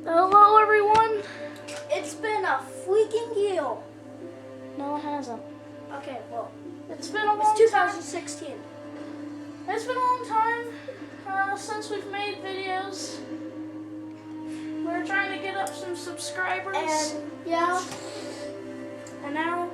Hello, everyone. It's been a freaking year. No, it hasn't. Okay, well, It's been a long it's time. 2016. It's been a long time since we've made videos. We're trying to get up some subscribers. And yeah, And now,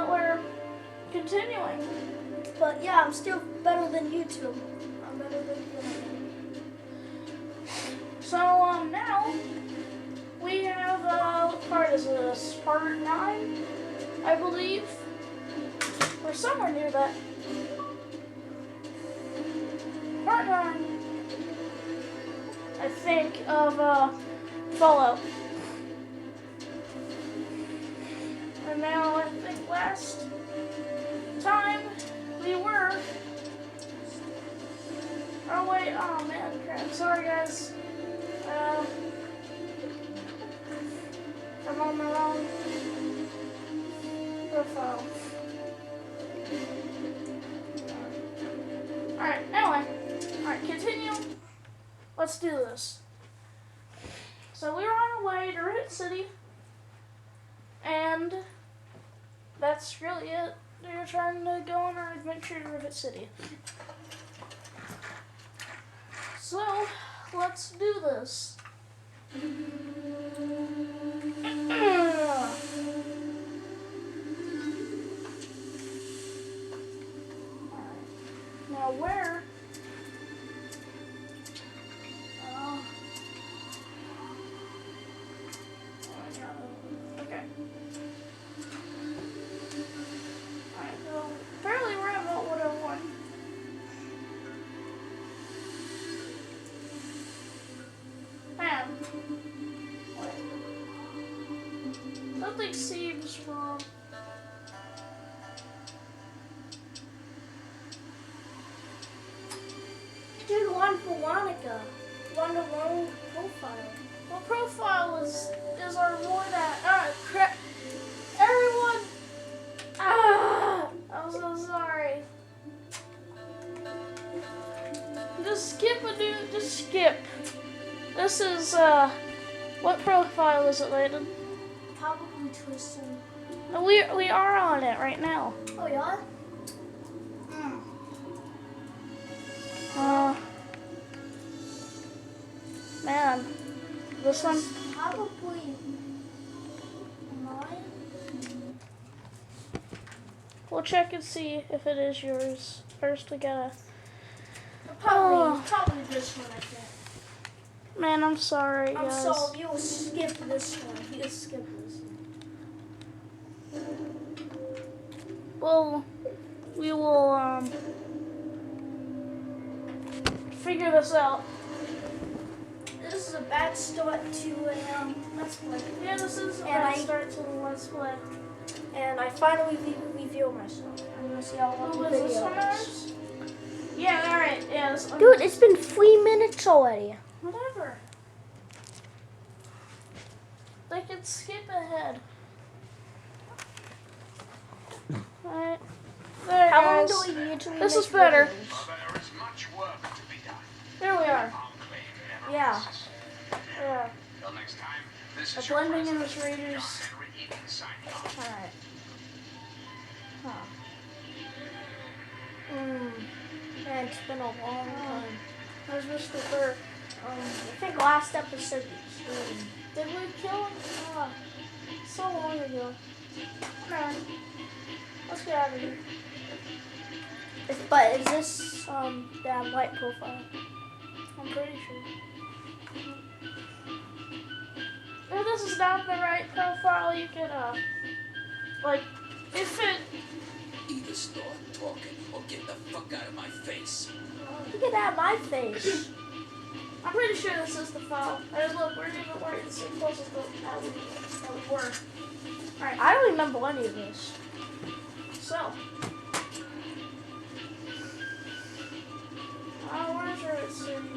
we're continuing. but yeah, I'm still better than YouTube. I'm better than you. So, now we have, what part is this? Part 9, I believe. We're somewhere near that. Part 9, I think, of, Fallout. And now, I think last time we were... Oh, wait, oh man, crap. Sorry, guys. I'm on the wrong profile. Alright, anyway. Alright, continue. Let's do this. So we were on our way to RIVET City. And that's really it. We were trying to go on our adventure to RIVET City. So, let's do this. Now where? Okay. Alright, so apparently we're at Vault 101. Man. Wait. Something seems wrong. Dude, one for Monica. One to one profile. What profile is our more that? Crap. Everyone. I'm so sorry. Just skip a dude. Just skip. This is what profile is it, Layden? Probably Tristan. No, we are on it right now. Oh yeah? Man, this one. Probably mine. We'll check and see if it is yours. First, we gotta. Probably this one, I think. Man, I'm sorry, I'm guys. sorry, you'll skip this one. You'll skip this. Well, we will figure this out. This is a bad start to Let's Play. Yeah, this is a And bad start to the Let's Play. And I finally reveal myself. I'm gonna see how long Oh, the is this video one is. ours? Yeah, alright, yeah. This one. Dude, it's been 3 minutes already. Whatever. They can skip ahead. Alright. There, How long guys. do we usually This make is better. videos? There is much work to be done. Here we are. Yeah. Yeah. Till next time, this A is your blending in president, with Raiders. John Henry Eaton, signing off. Alright. Huh. Man, it's been a long time. Where's Mr. Burke? I think last episode Did we kill him? So long ago. Man. Let's get out of here. But is this that white profile? I'm pretty sure. If this is not the right profile, you could, like, if it... Either start talking or get the fuck out of my face. Look at that, my face. I'm pretty sure this is the file. And look, we're even the same close as that we were. Alright, I don't remember any of this. so. Where's RIVET City?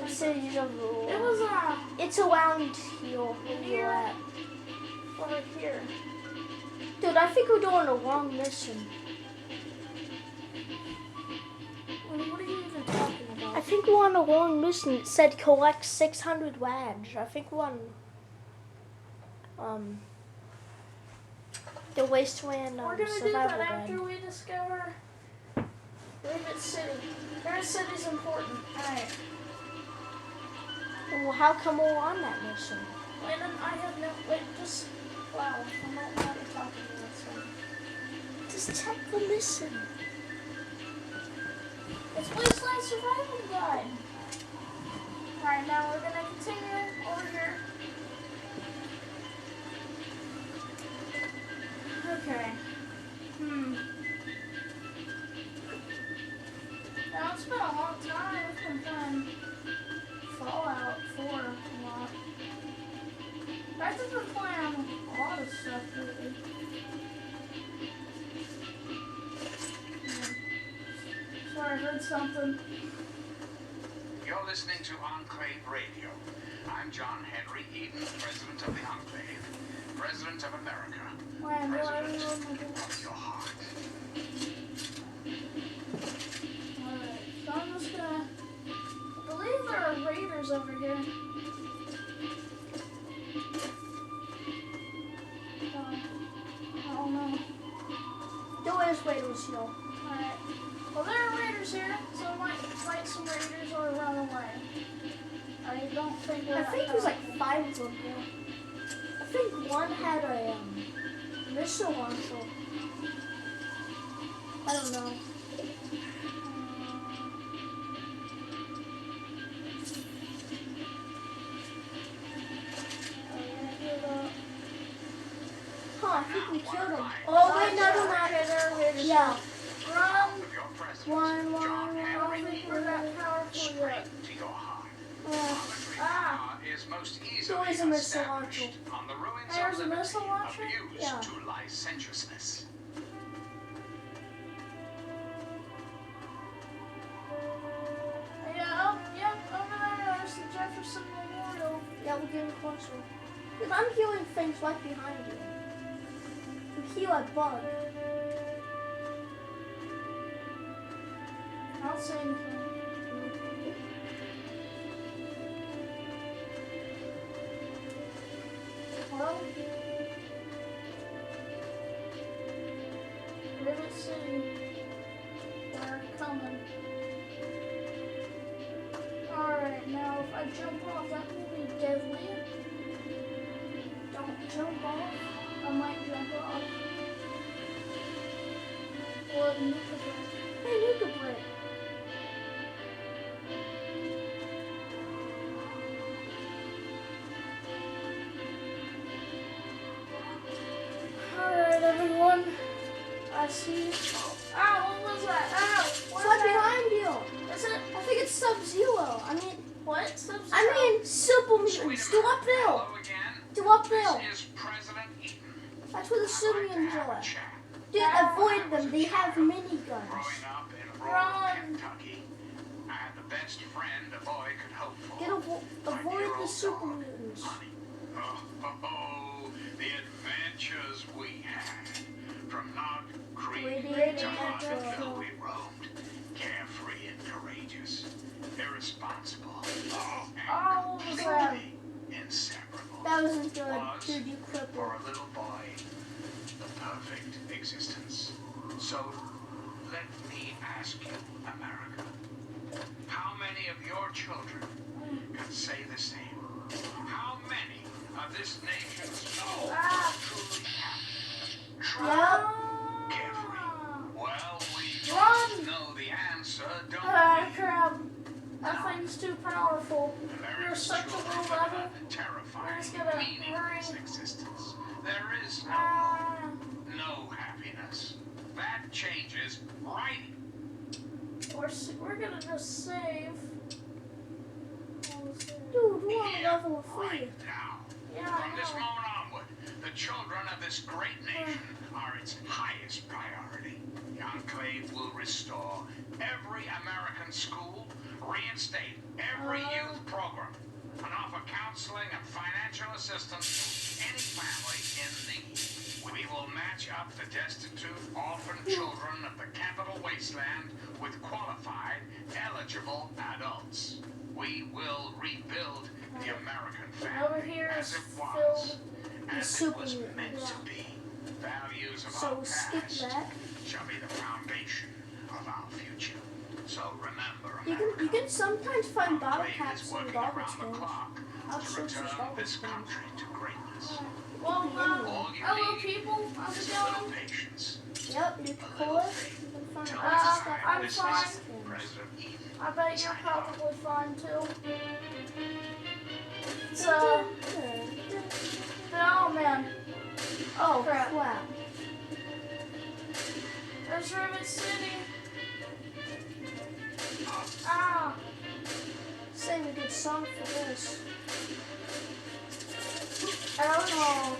Cities of the world. It was, It's around here. Where Here? you're at. over here. Dude, I think we're doing the wrong mission. think we're on a long mission. It said collect 600 wadge. I think we're on the wasteland We're gonna do survival that guide. after we discover RIVET City. RIVET City's important. Alright. Well, how come we're on that mission? Landon, I have no. Wait, just. Wow, I'm not allowed to talk to you. So. Just check the mission. It's Wasteland Survival Guide. Alright, now we're gonna continue over here. Okay. Now it's been a long time. We've been playing Fallout 4 a lot. I've just been playing a lot of stuff lately. Sorry, I heard something. You're listening to Enclave Radio. I'm John Henry Eden, President of the Enclave, President of America, Wow, President of your heart. Alright, so I'm just gonna. I believe there are raiders over here. I don't know. There is raiders here. Alright. Well, there are raiders here, so we might fight some raiders or run away. I don't think we're I that think there's like powerful. 5 of them here. I think one had a missile launcher. I don't know. Huh, I think we killed him. Oh, wait, no, there are raiders. Yeah. Run! Of your president, One, John I Henry don't think Eden, we're that powerful straight yet. to your heart. Uh, Ah. Power is most There easily is a missile launcher. established on the ruins There's of a liberty, missile launcher? abused Yeah. to licentiousness. Yeah, yep, over there, there's the Jefferson Memorial. yeah, we're getting closer. Because I'm hearing things right behind you. We hear a bug. I don't see anything. Well, RIVET City, they're coming. Alright, now if I jump off, that will be deadly. Don't jump off. I might jump off. Or nuke it. Hey, you could break. Alright, everyone. I see. Ow, what was that? Ow! What's It's right that? behind you. Is it? I think it's Sub-Zero. I mean, What? Sub-Zero? Super Wait a mutants. They're up minute. there. Hello again. They're up there. This is President Eden. That's where the I'd super like to mutants have a are. chat. Dude, avoid them. They have miniguns. Growing up in rural Run. Kentucky, I had the best friend a boy could hope for. Avoid the 5-year-old super dog, mutants. Honey. Oh, the adventures we had. From Nog Creek Radiating to Metro. Huntsville we roamed. Carefree and courageous. Irresponsible. Oh, And what was that? completely inseparable. That wasn't good. Was Dude, you crippled. for a little boy, the perfect existence. So, let me ask you, America, how many of your children can say the same? How many of this nation's truly happy, truly carefree? Well, we Run! both know the answer, don't Ah, we? crap. That thing's too powerful. You're America's such a children low live level. a terrifying, We're just gonna meaningless hurry. existence. There is Ah, no happiness. That changes right. we're gonna just save. Dude, we're on Here, level 3. right now. Yeah, I From this know. moment onward, the children of this great nation are its highest priority. The Enclave will restore every American school, reinstate every youth program, and offer counseling and financial assistance to any family in need. We will match up the destitute, orphan children of the capital wasteland with qualified, eligible adults. We will rebuild the American Over family here as is it was, filled. as it was meant to be. Values of So our skip past that. shall be the foundation of our future. So remember, You can sometimes find bottle Enclave caps is in working garbage around the cans. clock I'll to search for return garbage this cans. country to greatness. Well, All you hello need people, how's is it a little going? patience. Yep, you can pull it. You can find Till other next stuff. time, I'm this fine. is President Eden. I bet you're Signing off. probably fine too. So, oh man. Oh Crap. crap. There's Rivet City. Ah, Save a good song for this. oh no.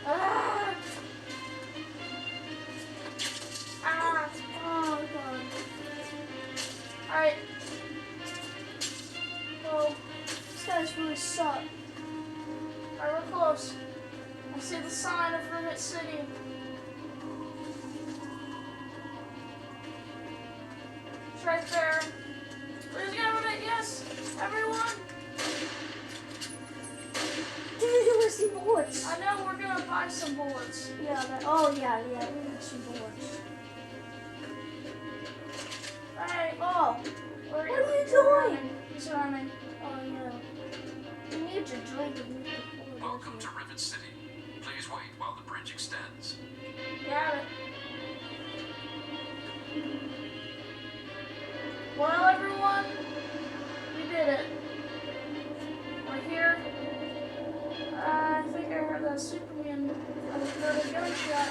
Ah. Ah. Oh god. Alright. Well, These guys really suck. alright, we're close. I see the sign of Rivet City. It's right there. Where's the government? Yes, everyone. Dude, let's see bullets. I know we're gonna buy some bullets. Yeah, oh yeah, we need some bullets. Alright. Oh, What are you doing? He's running. oh yeah. We need to drink and move the bullet. Welcome to Rivet City. Please wait while the bridge extends. Got it. Well, everyone, we did it. We're here. I think I heard that Superman. I heard a gunshot.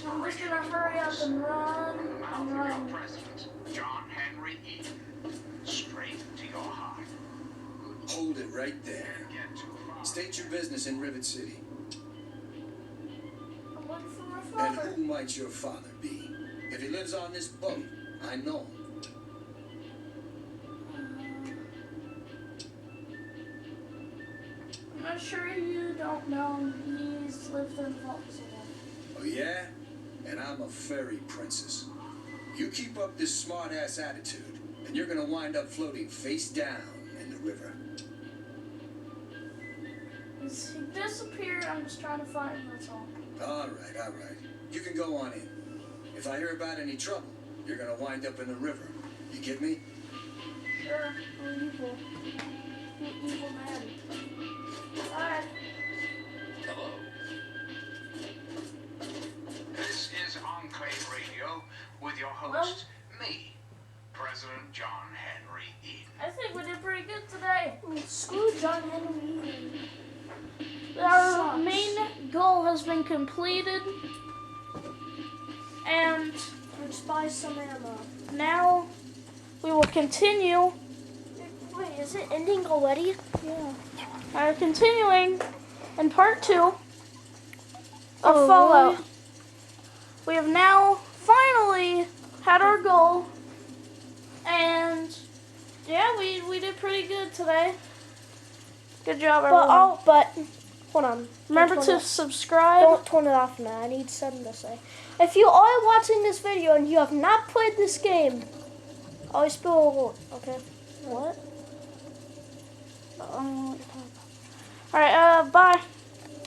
I'm just gonna hurry up and run From the mouth and of your run. president, John Henry Eden, straight to your heart. Hold it right there. Can't get too far. State your business in Rivet City. I'm looking for my And father. who might your father be? If he lives on this boat, I know him. I'm not sure you don't know. He's lived in Vauxhall. Oh yeah? And I'm a fairy princess. You keep up this smart-ass attitude, and you're gonna wind up floating face down in the river. He disappeared. I'm just trying to find him. That's all. All right. You can go on in. If I hear about any trouble, you're gonna wind up in the river. You get me? Sure. Oh, evil. You evil man. Alright. Hello. This is Enclave Radio with your host, me, President John Henry Eden. I think we did pretty good today. Screw John Henry. Our Sucks. main goal has been completed. And Let's buy some ammo. now we will continue. Wait, is it ending already? Yeah. Continuing in part 2 of Oh, Fallout. really? We have now finally had our goal. And yeah, we did pretty good today. Good job, everyone. But hold on. Remember Don't to turn subscribe. Don't turn it off now. I need something to say. If you are watching this video and you have not played this game, always spill a word, okay? What? Alright, bye.